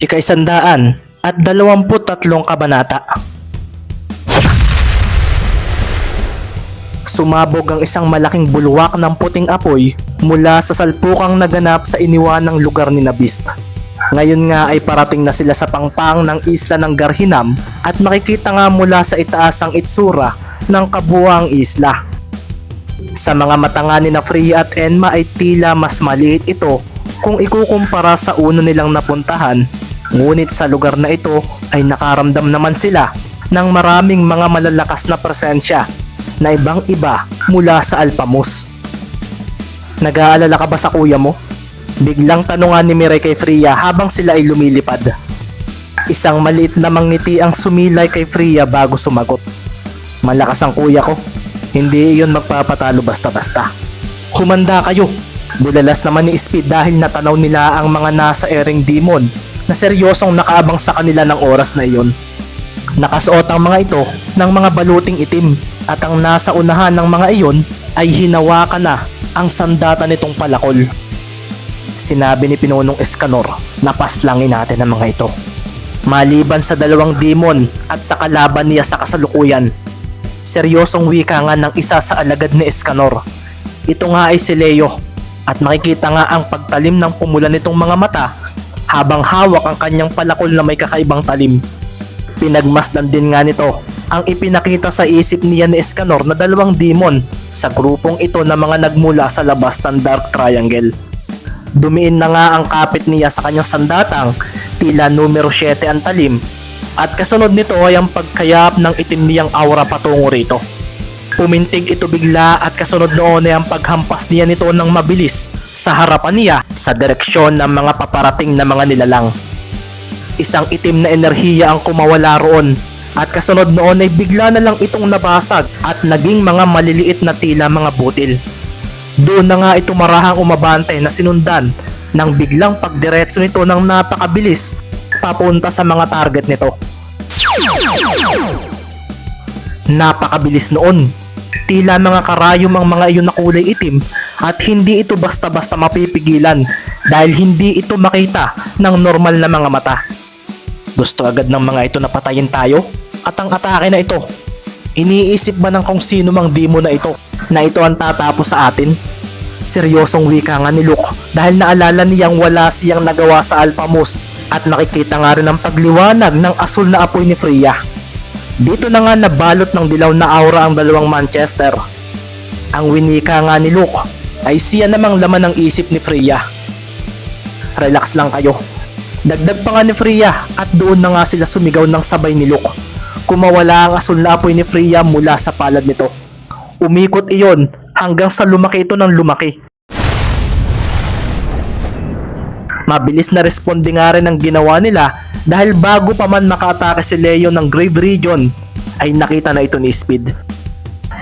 Ika-123 kabanata. Sumabog ang isang malaking bulwak ng puting apoy mula sa salpukang naganap sa iniwanang lugar ni Beast. Ngayon nga ay parating na sila sa pangpang ng isla ng Garhinam at makikita nga mula sa itaas ang itsura ng kabuuang isla. Sa mga mata nga ni Freya at Enma ay tila mas maliit ito kung ikukumpara sa uno nilang napuntahan. Ngunit sa lugar na ito ay nakaramdam naman sila ng maraming mga malalakas na presensya na ibang iba mula sa Alpamos. Nag-aalala ka ba sa kuya mo? Biglang tanungan ni Mirai kay Freya habang sila ay lumilipad. Isang maliit namang ngiti ang sumilay kay Freya bago sumagot. Malakas ang kuya ko, hindi iyon magpapatalo basta-basta. Humanda kayo! Bulalas naman ni Speed dahil natanaw nila ang mga nasa Ering Demon na seryosong nakaabang sa kanila ng oras na iyon. Nakasuot ang mga ito ng mga baluting itim at ang nasa unahan ng mga iyon ay hinawakan na ang sandata nitong palakol. Sinabi ni Pinunong Escanor na paslangin natin ang mga ito. Maliban sa dalawang demon at sa kalaban niya sa kasalukuyan, seryosong wika nga ng isa sa alagad ni Escanor. Ito nga ay si Leo at makikita nga ang pagtalim ng pumula nitong mga mata habang hawak ang kanyang palakol na may kakaibang talim. Pinagmasdan din nga nito ang ipinakita sa isip niya ni Escanor na dalawang demon sa grupong ito na mga nagmula sa labas ng Dark Triangle. Dumiin na nga ang kapit niya sa kanyang sandatang, tila numero 7 ang talim, at kasunod nito ay ang pagkayap ng itim niyang aura patungo rito. Pumintig ito bigla at kasunod noon ay ang paghampas niya nito ng mabilis sa harapan niya sa direksyon ng mga paparating na mga nilalang. Isang itim na enerhiya ang kumawala roon at kasunod noon ay bigla na lang itong nabasag at naging mga maliliit na tila mga butil. Doon na nga ito marahang umabante na sinundan ng biglang pagdiretso nito ng napakabilis papunta sa mga target nito. Napakabilis noon. Tila mga karayom ang mga iyon na kulay itim at hindi ito basta-basta mapipigilan dahil hindi ito makita ng normal na mga mata. Gusto agad ng mga ito na patayin tayo at ang atake na ito. Iniisip ba ng kung sino mang demon na ito ang tatapos sa atin? Seryosong wika nga ni Luke dahil naalala niyang wala siyang nagawa sa Alpamos at nakikita nga rin ang pagliwanag ng asul na apoy ni Freya. Dito na nga nabalot ng dilaw na aura ang dalawang Manchester. Ang winika nga ni Luke ay siya namang laman ng isip ni Freya. Relax lang kayo. Dagdag pa nga ni Freya at doon na nga sila sumigaw ng sabay ni Luke. Kumawala ang asul na apoy ni Freya mula sa palad nito. Umikot iyon hanggang sa lumaki ito ng lumaki. Mabilis na responde nga rin ang ginawa nila dahil bago pa man makaatake si Leo ng Grave Region ay nakita na ito ni Speed.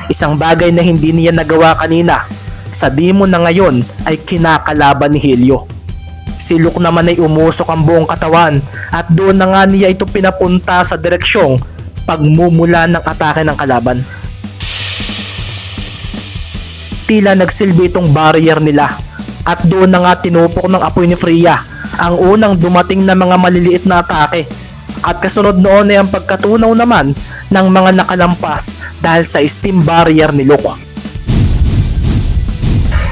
Isang bagay na hindi niya nagawa kanina, sa demon na ngayon ay kinakalaban ni Helio. Si Luke naman ay umusok ang buong katawan at doon na nga niya ito pinapunta sa direksyong pagmumula ng atake ng kalaban. Tila nagsilbi itong barrier nila at doon na nga tinupok ng apoy ni Freya ang unang dumating na mga maliliit na atake at kasunod noon ay ang pagkatunaw naman ng mga nakalampas dahil sa steam barrier ni Luke.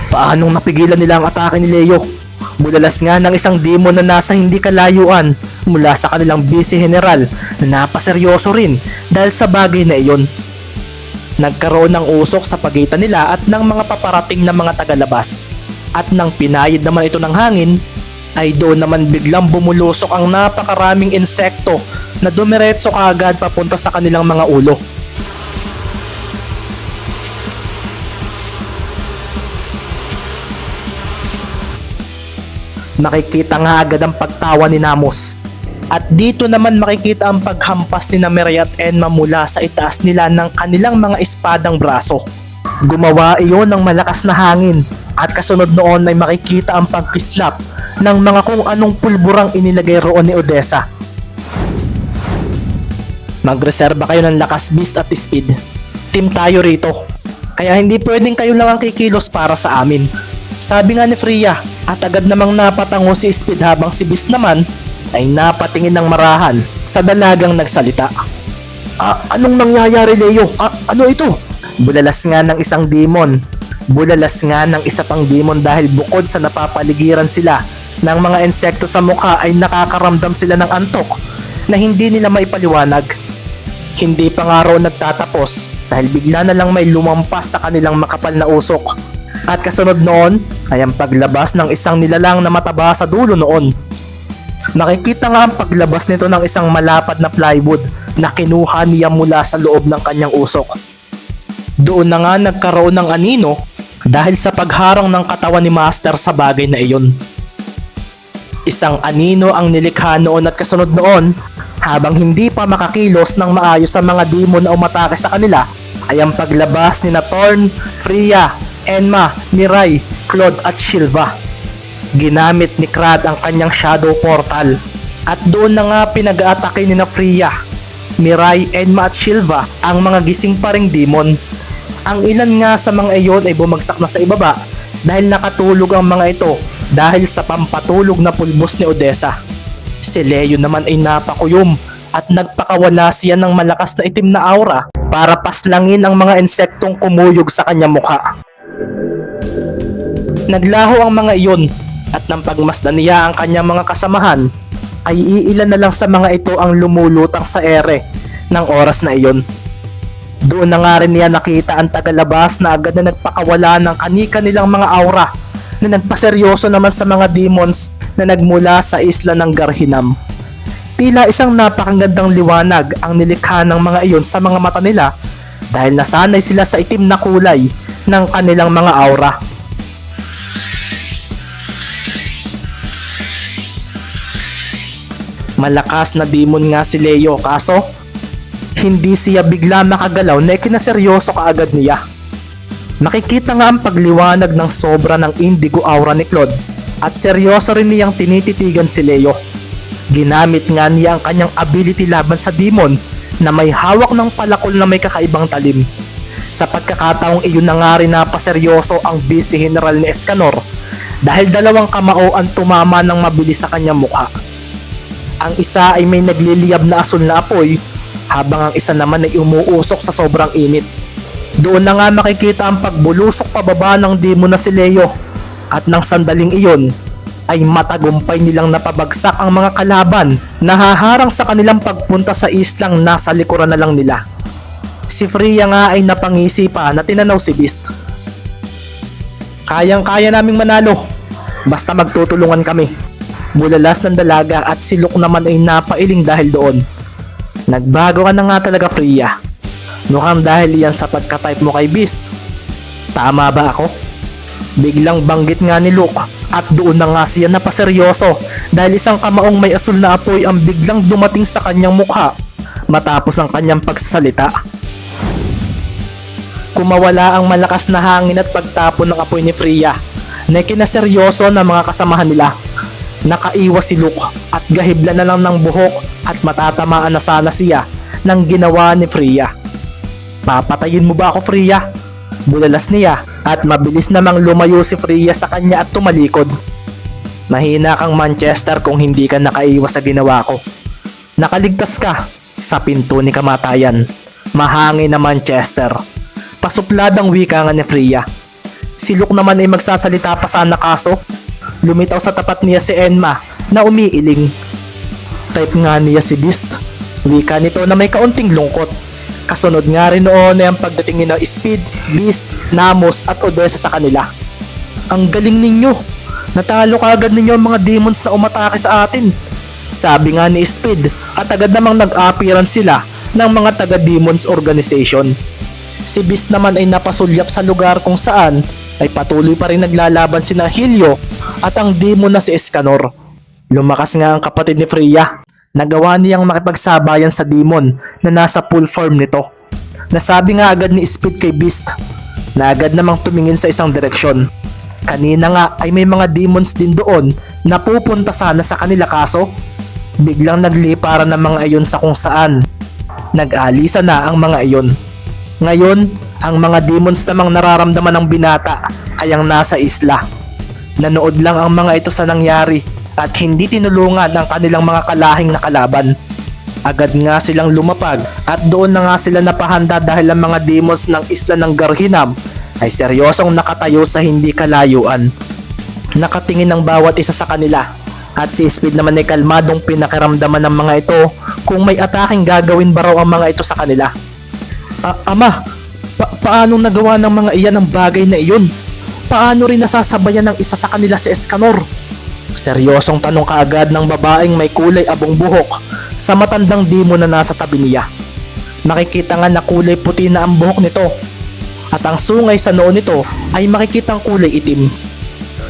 Paanong napigilan nila ang atake ni Leo? Bulalas nga ng isang demon na nasa hindi kalayuan mula sa kanilang vice general na napaseryoso rin dahil sa bagay na iyon. Nagkaroon ng usok sa pagitan nila at ng mga paparating na mga tagalabas at nang pinayid naman ito ng hangin ay doon naman biglang bumulusok ang napakaraming insekto na dumiretso kaagad papunta sa kanilang mga ulo. Makikita nga agad ang pagtawa ni Namos. At dito naman makikita ang paghampas ni Mirai at Enma mula sa itaas nila ng kanilang mga espadang braso. Gumawa iyon ng malakas na hangin at kasunod noon ay makikita ang pagkislap ng mga kung anong pulburang inilagay roon ni Odessa. Magreserba kayo ng lakas, Beast at Speed. Team tayo rito. Kaya hindi pwedeng kayo lang ang kikilos para sa amin. Sabi nga ni Freya at agad namang napatango si Speed habang si Beast naman ay napatingin ng marahan sa dalagang nagsalita. Anong nangyayari, Leo? Ano ito? Bulalas nga ng isang demon. Bulalas nga ng isa pang demon dahil bukod sa napapaligiran sila ng mga insekto sa mukha ay nakakaramdam sila ng antok na hindi nila maipaliwanag. Hindi pa nga raw nagtatapos dahil bigla na lang may lumampas sa kanilang makapal na usok. At kasunod noon ay ang paglabas ng isang nilalang na mataba sa dulo noon. Nakikita nga ang paglabas nito ng isang malapad na plywood na kinuha niya mula sa loob ng kanyang usok. Doon na nga nagkaroon ng anino dahil sa pagharang ng katawan ni Master sa bagay na iyon. Isang anino ang nilikha noon at kasunod noon, habang hindi pa makakilos ng maayos sa mga demon na umatake sa kanila, ay ang paglabas ni Thorn, Freya, Enma, Mirai, Claude at Silva. Ginamit ni Crad ang kanyang shadow portal at doon na nga pinag-aatake ni Freya, Mirai, Enma at Silva ang mga gising pa ring demon. Ang ilan nga sa mga iyon ay bumagsak na sa ibaba dahil nakatulog ang mga ito dahil sa pampatulog na pulbos ni Odessa. Si Leo naman ay napakuyom at nagpakawala siya ng malakas na itim na aura para paslangin ang mga insektong kumuyog sa kanyang mukha. Naglaho ang mga iyon at nang pagmasdan niya ang kanyang mga kasamahan ay iilan na lang sa mga ito ang lumulutang sa ere ng oras na iyon. Doon na nga rin niya nakita ang tagalabas na agad na nagpakawala ng kani-kanilang mga aura na nagpaseryoso naman sa mga demons na nagmula sa isla ng Garhinam. Tila isang napakagandang liwanag ang nilikha ng mga iyon sa mga mata nila dahil nasanay sila sa itim na kulay ng kanilang mga aura. Malakas na demon nga si Leo kaso hindi siya bigla makagalaw na ikinaseryoso kaagad niya. Nakikita nga ang pagliwanag ng sobra ng indigo aura ni Claude at seryoso rin niyang tinititigan si Leo. Ginamit nga niya ang kanyang ability laban sa demon na may hawak ng palakol na may kakaibang talim. Sa pagkakataong iyon na nga rin napaseryoso ang Vice General ni Escanor dahil dalawang kamao ang tumama ng mabilis sa kanyang mukha. Ang isa ay may nagliliyab na asul na apoy habang ang isa naman ay umuusok sa sobrang init. Doon na nga makikita ang pagbulusok pababa ng demon na si Leo at nang sandaling iyon ay matagumpay nilang napabagsak ang mga kalaban na haharang sa kanilang pagpunta sa islang nasa likuran na lang nila. Si Freya nga ay napangisi pa na tinanaw si Beast. Kayang-kaya naming manalo basta magtutulungan kami. Bulalas ng dalaga at si Luke naman ay napailing dahil doon. Nagbago ka na nga talaga, Freya. Mukhang dahil yan sa pagka-type mo kay Beast. Tama ba ako? Biglang banggit nga ni Luke at doon na nga siya napaseryoso dahil isang kamaong may asul na apoy ang biglang dumating sa kanyang mukha matapos ang kanyang pagsasalita. Kumawala ang malakas na hangin at pagtapon ng apoy ni Freya na kinaseryoso ng mga kasamahan nila. Nakaiwas si Luke at gahibla na lang ng buhok at matatamaan na sana siya ng ginawa ni Freya. Papatayin mo ba ako, Freya? Bulalas niya at mabilis namang lumayo si Freya sa kanya at tumalikod. Mahina kang Manchester kung hindi ka nakaiwas sa ginawa ko. Nakaligtas ka sa pinto ni kamatayan. Mahangin na Manchester. Pasupladang wika nga ni Freya. Si Luke naman ay magsasalita pa sana kaso lumitaw sa tapat niya si Enma na umiiling. Type nga niya si Beast. Wika nito na may kaunting lungkot. Kasunod nga rin noon ay ang pagdating ni na Speed, Beast, Namos at Odessa sa kanila. Ang galing ninyo. Natalo kaagad ninyo ang mga demons na umatake sa atin. Sabi nga ni Speed at agad namang nag-appearance sila ng mga taga-demons organization. Si Beast naman ay napasulyap sa lugar kung saan ay patuloy pa rin naglalaban sina Helio at ang demon na si Escanor. Lumakas nga ang kapatid ni Freya. Nagawa niyang makipagsabayan sa demon na nasa full form nito. Nasabi nga agad ni Speed kay Beast na agad namang tumingin sa isang direksyon. Kanina nga ay may mga demons din doon na pupunta sana sa kanila kaso biglang nagliparan ng mga iyon sa kung saan nag-alisa na ang mga iyon. Ngayon, ang mga demons namang nararamdaman ng binata ay ang nasa isla. Nanood lang ang mga ito sa nangyari at hindi tinulungan ang kanilang mga kalahing na kalaban. Agad nga silang lumapag at doon na nga sila napahanda dahil ang mga demons ng isla ng Garhinam ay seryosong nakatayo sa hindi kalayuan. Nakatingin ang bawat isa sa kanila at si Speed naman ay kalmadong pinakiramdaman ng mga ito kung may ataking gagawin ba raw ang mga ito sa kanila. Ama, paano nagawa ng mga iyan ang bagay na iyon? Paano rin nasasabayan ng isa sa kanila si Escanor? Seryosong tanong kaagad ng babaeng may kulay abong buhok sa matandang demon na nasa tabi niya. Makikita nga na kulay puti na ang buhok nito at ang sungay sa noo nito ay makikitang kulay itim.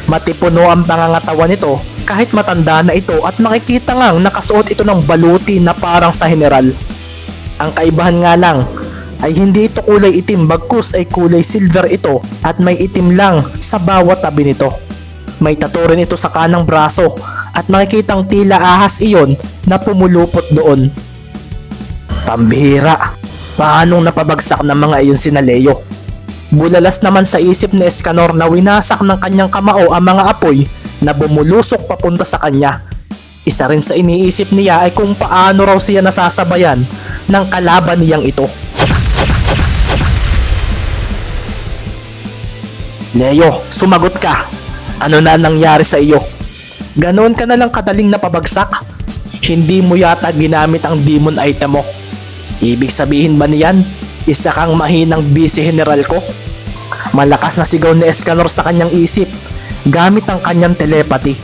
Matipuno ang pangangatawan nito kahit matanda na ito at makikita ngang nakasuot ito ng baluti na parang sa general. Ang kaibahan nga lang ay hindi ito kulay itim bagkus ay kulay silver ito at may itim lang sa bawat tabi nito. May tattoo rin ito sa kanang braso at makikitang tila ahas iyon na pumulupot doon. Pambihira, paanong napabagsak ng mga iyon si Leo? Bulalas naman sa isip ni Escanor na winasak ng kanyang kamao ang mga apoy na bumulusok papunta sa kanya. Isa rin sa iniisip niya ay kung paano raw siya nasasabayan ng kalaban niyang ito. Leo, sumagot ka. Ano na nangyari sa iyo? Ganoon ka na lang kadaling napabagsak? Hindi mo yata ginamit ang demon item mo. Ibig sabihin ba niyan, isa kang mahinang busy general ko? Malakas na sigaw ni Escanor sa kanyang isip gamit ang kanyang telepathy.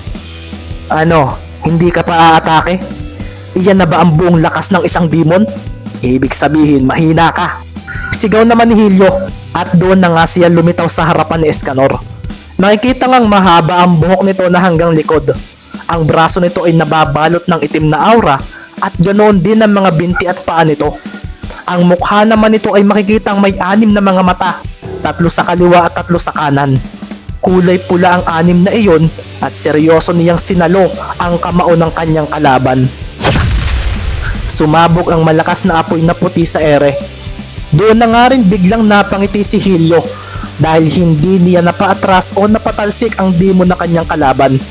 Ano, hindi ka pa aatake? Iyan na ba ang buong lakas ng isang demon? Ibig sabihin mahina ka. Sigaw naman ni Helio at doon na nga siya lumitaw sa harapan ni Escanor. Nakikita ngang mahaba ang buhok nito na hanggang likod. Ang braso nito ay nababalot ng itim na aura at ganoon din ang mga binti at paa nito. Ang mukha naman nito ay makikitang may 6 na mga mata, 3 sa kaliwa at 3 sa kanan. Kulay pula ang 6 na iyon at seryoso niyang sinalo ang kamao ng kanyang kalaban. Sumabog ang malakas na apoy na puti sa ere. Doon na nga rin biglang napangiti si Helio dahil hindi niya napaatras o napatalsik ang demon na kanyang kalaban.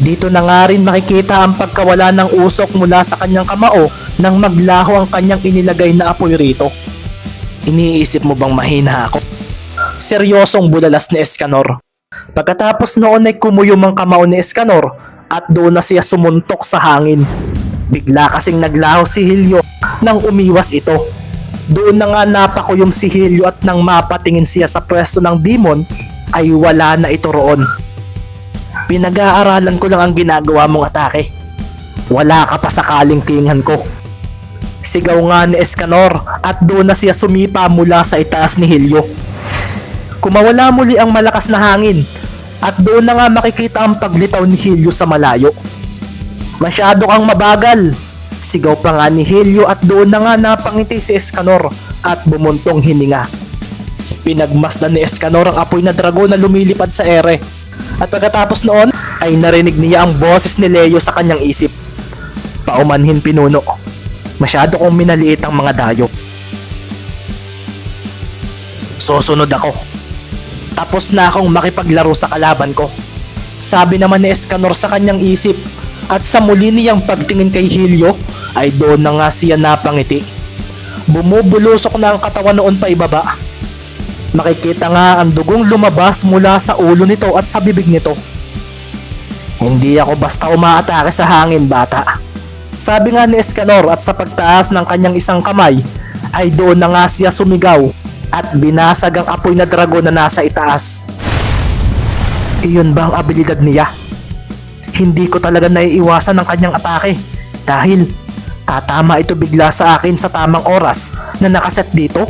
Dito na nga rin makikita ang pagkawala ng usok mula sa kanyang kamao nang maglaho ang kanyang inilagay na apoy rito. Iniisip mo bang mahina ako? Seryosong bulalas ni Escanor. Pagkatapos noon ay kumuyom ang kamao ni Escanor at doon na siya sumuntok sa hangin. Bigla kasing naglaho si Helio nang umiwas ito. Doon na nga napakuyom si Helio at nang mapatingin siya sa pwesto ng demon ay wala na ito roon. Pinag-aaralan ko lang ang ginagawa mong atake. Wala ka pa sa kalingkingan ko. Sigaw nga ni Escanor at doon na siya sumipa mula sa itaas ni Helio. Kumawala muli ang malakas na hangin at doon na nga makikita ang paglitaw ni Helio sa malayo. Masyado kang mabagal. Sigaw pa nga ni Helio at doon na nga napangiti si Escanor at bumuntong hininga. Pinagmasdan ni Escanor ang apoy na dragon na lumilipad sa ere. At pagkatapos noon ay narinig niya ang boses ni Leo sa kanyang isip. Paumanhin pinuno. Masyado kong minaliit ang mga dayo. Susunod ako. Tapos na akong makipaglaro sa kalaban ko. Sabi naman ni Escanor sa kanyang isip. At sa muli niyang pagtingin kay Helio ay doon na nga siya napangiti. Bumubulusok na ang katawan noon pa ibaba. Makikita nga ang dugong lumabas mula sa ulo nito at sa bibig nito. Hindi ako basta umaatake sa hangin, bata. Sabi nga ni Escanor at sa pagtaas ng kanyang isang kamay ay doon na nga siya sumigaw at binasag ang apoy na dragon na nasa itaas. Iyon ba ang abilidad niya? Hindi ko talaga naiiwasan ang kanyang atake dahil tatama ito bigla sa akin sa tamang oras na nakaset dito.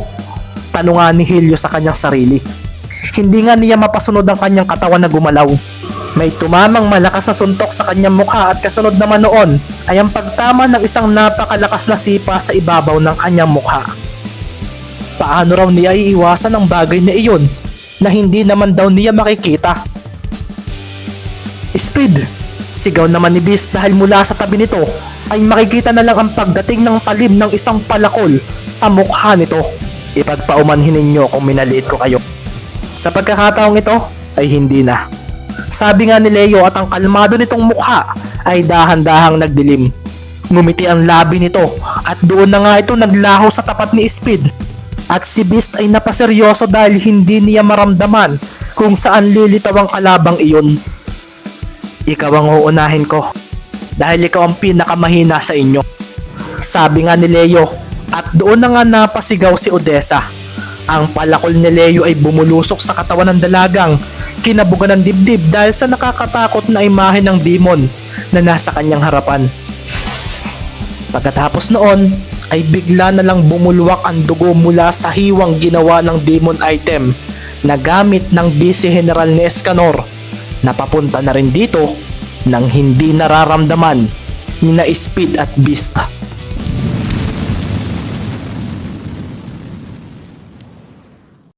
Tanungan ni Helio sa kanyang sarili. Hindi nga niya mapasunod ang kanyang katawan na gumalaw. May tumamang malakas na suntok sa kanyang mukha at kasunod naman noon ay ang pagtama ng isang napakalakas na sipa sa ibabaw ng kanyang mukha. Paano raw niya iiwasan ang bagay na iyon na hindi naman daw niya makikita? Speed! Sigaw naman ni Beast dahil mula sa tabi nito ay makikita na lang ang pagdating ng talim ng isang palakol sa mukha nito. Ipagpaumanhin ninyo kung minaliit ko kayo. Sa pagkakataong ito ay hindi na. Sabi nga ni Leo at ang kalmado nitong mukha ay dahan-dahang nagdilim. Ngumiti ang labi nito at doon na nga ito naglaho sa tapat ni Speed. At si Beast ay napaseryoso dahil hindi niya maramdaman kung saan lilitaw ang kalabang iyon. Ikaw ang uunahin ko dahil ikaw ang pinakamahina sa inyo, sabi nga ni Leo, at doon na nga napasigaw si Odessa. Ang palakol ni Leo ay bumulusok sa katawan ng dalagang kinabugan ng dibdib dahil sa nakakatakot na imahe ng demon na nasa kanyang harapan. Pagkatapos noon ay bigla na lang bumulwak ang dugo mula sa hiwang ginawa ng demon item na gamit ng Vice General ni Escanor, na papunta na rin dito nang hindi nararamdaman ni na Speed at Beast.